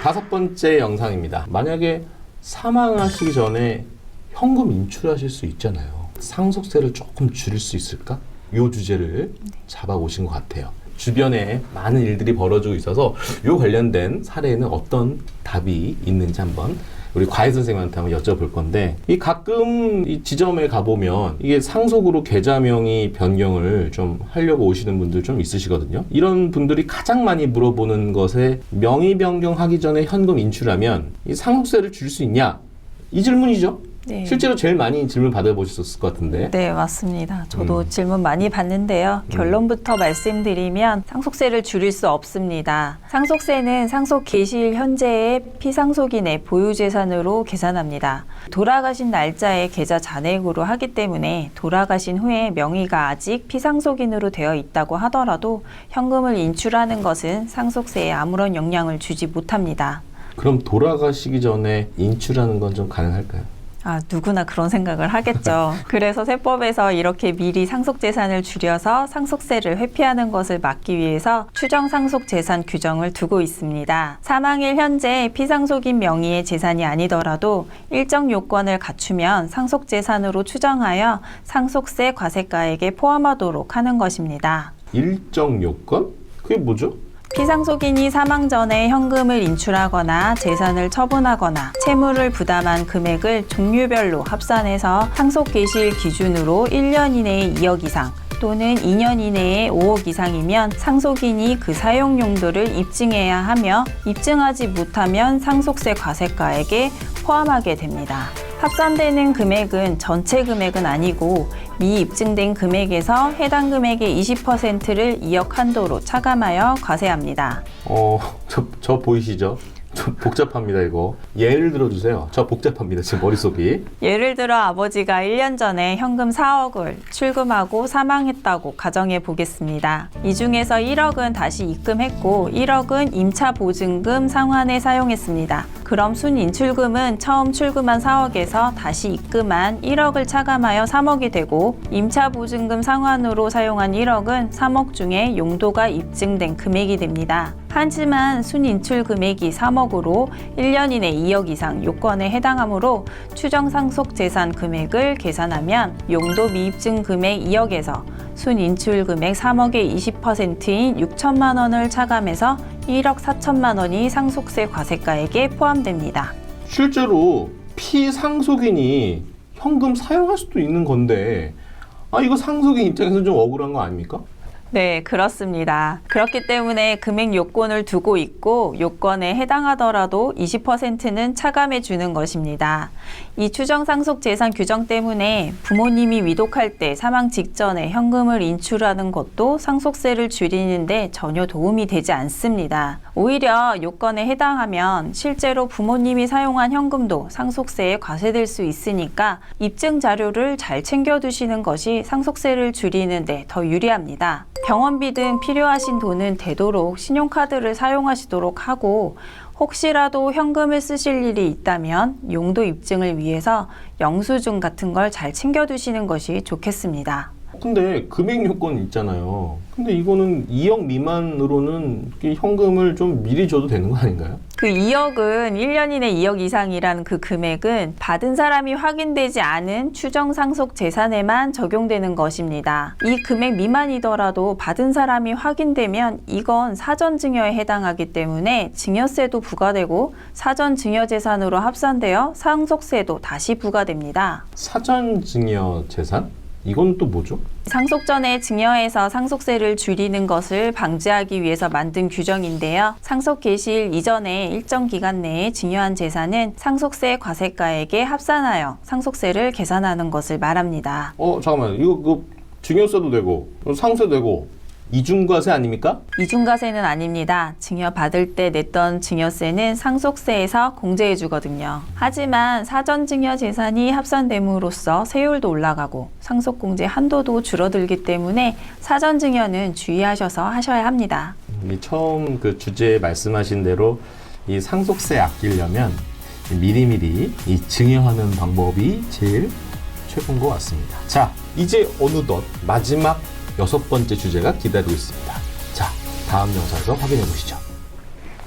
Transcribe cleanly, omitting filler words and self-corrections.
5번째 영상입니다. 만약에 사망하시기 전에 현금 인출하실 수 있잖아요. 상속세를 조금 줄일 수 있을까? 이 주제를 잡아오신 것 같아요. 주변에 많은 일들이 벌어지고 있어서 이 관련된 사례에는 어떤 답이 있는지 한번 우리 과외 선생님한테 한번 여쭤볼 건데, 이 가끔 이 지점에 가보면 이게 상속으로 계좌명의 변경을 좀 하려고 오시는 분들 좀 있으시거든요. 이런 분들이 가장 많이 물어보는 것에 명의 변경하기 전에 현금 인출하면 이 상속세를 줄 수 있냐? 이 질문이죠. 네. 실제로 제일 많이 질문 받아보셨을 것 같은데. 네, 맞습니다. 저도 질문 많이 받는데요. 결론부터 말씀드리면 상속세를 줄일 수 없습니다. 상속세는 상속 개시일 현재의 피상속인의 보유재산으로 계산합니다. 돌아가신 날짜에 계좌 잔액으로 하기 때문에 돌아가신 후에 명의가 아직 피상속인으로 되어 있다고 하더라도 현금을 인출하는 것은 상속세에 아무런 영향을 주지 못합니다. 그럼 돌아가시기 전에 인출하는 건 좀 가능할까요? 누구나 그런 생각을 하겠죠. 그래서 세법에서 이렇게 미리 상속재산을 줄여서 상속세를 회피하는 것을 막기 위해서 추정상속재산 규정을 두고 있습니다. 사망일 현재 피상속인 명의의 재산이 아니더라도 일정 요건을 갖추면 상속재산으로 추정하여 상속세 과세가액에 포함하도록 하는 것입니다. 일정 요건? 그게 뭐죠? 피상속인이 사망 전에 현금을 인출하거나 재산을 처분하거나 채무를 부담한 금액을 종류별로 합산해서 상속 개시일 기준으로 1년 이내에 2억 이상 또는 2년 이내에 5억 이상이면 상속인이 그 사용 용도를 입증해야 하며 입증하지 못하면 상속세 과세가액에 포함하게 됩니다. 합산되는 금액은 전체 금액은 아니고 미입증된 금액에서 해당 금액의 20%를 2억 한도로 차감하여 과세합니다. 저 보이시죠? 좀 복잡합니다, 이거. 예를 들어주세요. 저 복잡합니다, 지금 머릿속이. 예를 들어 아버지가 1년 전에 현금 4억을 출금하고 사망했다고 가정해 보겠습니다. 이 중에서 1억은 다시 입금했고 1억은 임차 보증금 상환에 사용했습니다. 그럼 순인출금은 처음 출금한 4억에서 다시 입금한 1억을 차감하여 3억이 되고 임차 보증금 상환으로 사용한 1억은 3억 중에 용도가 입증된 금액이 됩니다. 하지만 순인출 금액이 3억으로 1년 이내 2억 이상 요건에 해당하므로 추정상속재산 금액을 계산하면 용도 미입증 금액 2억에서 순인출 금액 3억의 20%인 6천만 원을 차감해서 1억 4천만 원이 상속세 과세가액에 포함됩니다. 실제로 피상속인이 현금 사용할 수도 있는 건데, 이거 상속인 입장에서는 좀 억울한 거 아닙니까? 네, 그렇습니다. 그렇기 때문에 금액 요건을 두고 있고 요건에 해당하더라도 20%는 차감해 주는 것입니다. 이 추정상속재산 규정 때문에 부모님이 위독할 때 사망 직전에 현금을 인출하는 것도 상속세를 줄이는데 전혀 도움이 되지 않습니다. 오히려 요건에 해당하면 실제로 부모님이 사용한 현금도 상속세에 과세될 수 있으니까 입증 자료를 잘 챙겨두시는 것이 상속세를 줄이는데 더 유리합니다. 병원비 등 필요하신 돈은 되도록 신용카드를 사용하시도록 하고 혹시라도 현금을 쓰실 일이 있다면 용도 입증을 위해서 영수증 같은 걸 잘 챙겨두시는 것이 좋겠습니다. 근데 금액 요건 있잖아요. 근데 이거는 2억 미만으로는 현금을 좀 미리 줘도 되는 거 아닌가요? 그 2억은 1년 이내 2억 이상이라는 그 금액은 받은 사람이 확인되지 않은 추정상속 재산에만 적용되는 것입니다. 이 금액 미만이더라도 받은 사람이 확인되면 이건 사전증여에 해당하기 때문에 증여세도 부과되고 사전증여재산으로 합산되어 상속세도 다시 부과됩니다. 사전증여 재산? 이건 또 뭐죠? 상속 전에 증여해서 상속세를 줄이는 것을 방지하기 위해서 만든 규정인데요. 상속 개시일 이전에 일정 기간 내에 증여한 재산은 상속세 과세가액에 합산하여 상속세를 계산하는 것을 말합니다. 잠깐만요. 이거 증여세도 되고 상세도 되고 이중과세 아닙니까? 이중과세는 아닙니다. 증여받을 때 냈던 증여세는 상속세에서 공제해 주거든요. 하지만 사전증여 재산이 합산됨으로써 세율도 올라가고 상속공제 한도도 줄어들기 때문에 사전증여는 주의하셔서 하셔야 합니다. 처음 그 주제에 말씀하신 대로 이 상속세 아끼려면 미리미리 이 증여하는 방법이 제일 최고인 것 같습니다. 자, 이제 어느덧 마지막 6번째 주제가 기다리고 있습니다. 자, 다음 영상에서 확인해 보시죠.